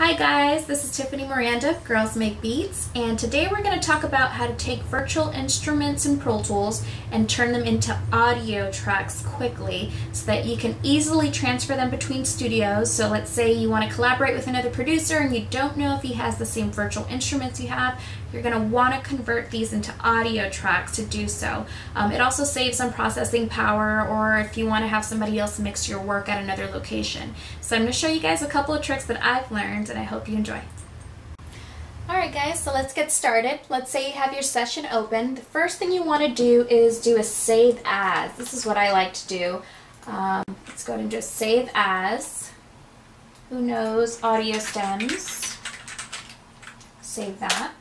Hi guys, this is Tiffany Miranda, Girls Make Beats, and today we're going to talk about how to take virtual instruments in Pro Tools and turn them into audio tracks quickly so that you can easily transfer them between studios. So let's say you want to collaborate with another producer and you don't know if he has the same virtual instruments you have. You're going to want to convert these into audio tracks to do so. It also saves on processing power, or if you want to have somebody else mix your work at another location. So I'm going to show you guys a couple of tricks that I've learned and I hope you enjoy. Alright guys, so let's get started. Let's say you have your session open. The first thing you want to do is do a save as. This is what I like to do. Let's go ahead and just save as. Who knows audio stems? Save that.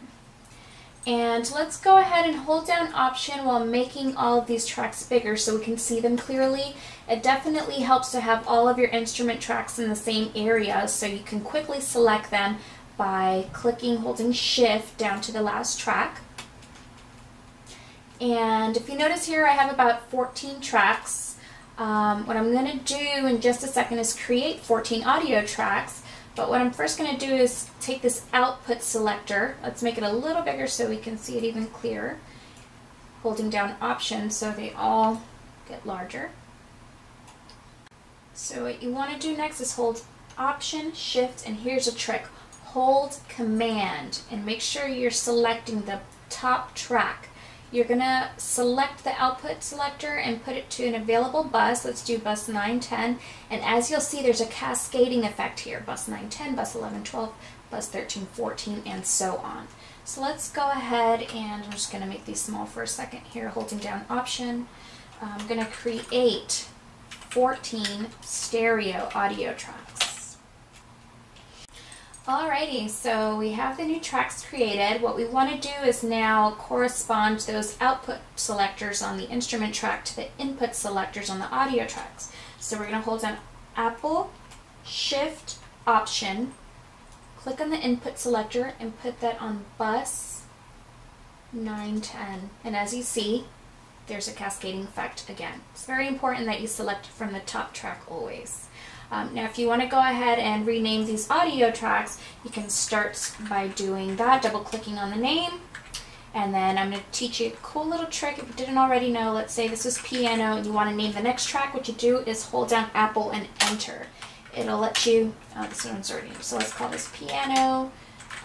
And let's go ahead and hold down Option while making all of these tracks bigger so we can see them clearly. It definitely helps to have all of your instrument tracks in the same area so you can quickly select them by holding Shift down to the last track. And if you notice here, I have about 14 tracks. What I'm going to do in just a second is create 14 audio tracks. But what I'm first going to do is take this output selector. Let's make it a little bigger so we can see it even clearer. Holding down Option so they all get larger. So what you want to do next is hold Option, Shift, and here's a trick. Hold Command and make sure you're selecting the top track. You're going to select the output selector and put it to an available bus. Let's do bus 9, 10. And as you'll see, there's a cascading effect here. Bus 9, 10, bus 11, 12, bus 13, 14, and so on. So let's go ahead and I'm just going to make these small for a second here, holding down Option. I'm going to create 14 stereo audio tracks. Alrighty, so we have the new tracks created. What we want to do is now correspond those output selectors on the instrument track to the input selectors on the audio tracks. So we're going to hold down Apple, Shift, Option, click on the input selector and put that on bus 9, 10. And as you see, there's a cascading effect again. It's very important that you select from the top track always. Now if you want to go ahead and rename these audio tracks, you can start by doing that, double clicking on the name, and then I'm going to teach you a cool little trick if you didn't already know. Let's say this is piano and you want to name the next track. What you do is hold down Apple and Enter. It'll let you, this one's already, so let's call this piano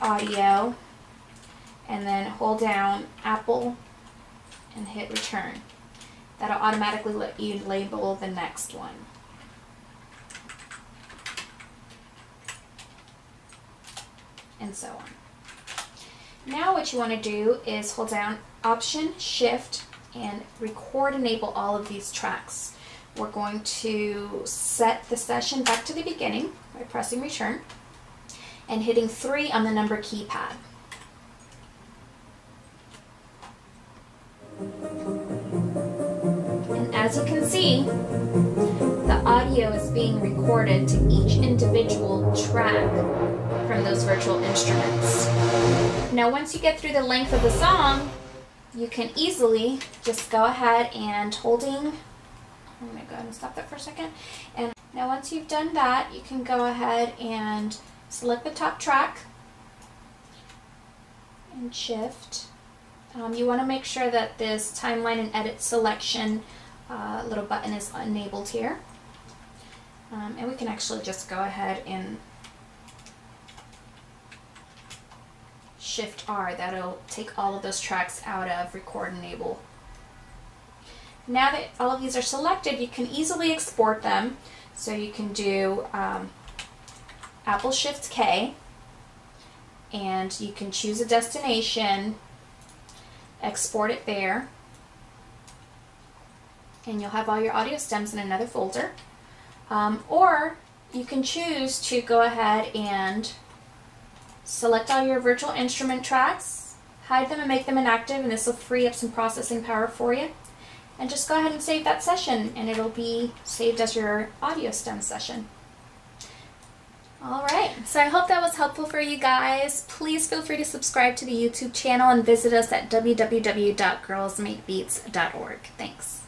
audio, and then hold down Apple and hit return. That'll automatically let you label the next one. And so on. Now what you want to do is hold down Option, Shift, and record enable all of these tracks. We're going to set the session back to the beginning by pressing return and hitting 3 on the number keypad. And as you can see, the audio is being recorded to each individual track from those virtual instruments. Now once you get through the length of the song, you can easily just go ahead and I'm going to go ahead and stop that for a second. And now once you've done that, you can go ahead and select the top track and Shift. You want to make sure that this timeline and edit selection little button is enabled here. And we can actually just go ahead and Shift R. That'll take all of those tracks out of Record Enable. Now that all of these are selected, you can easily export them. So you can do Apple Shift K, and you can choose a destination, export it there, and you'll have all your audio stems in another folder. Or you can choose to go ahead and select all your virtual instrument tracks, hide them and make them inactive, and this will free up some processing power for you. And just go ahead and save that session and it'll be saved as your audio stem session. Alright, so I hope that was helpful for you guys. Please feel free to subscribe to the YouTube channel and visit us at www.girlsmakebeats.org. Thanks.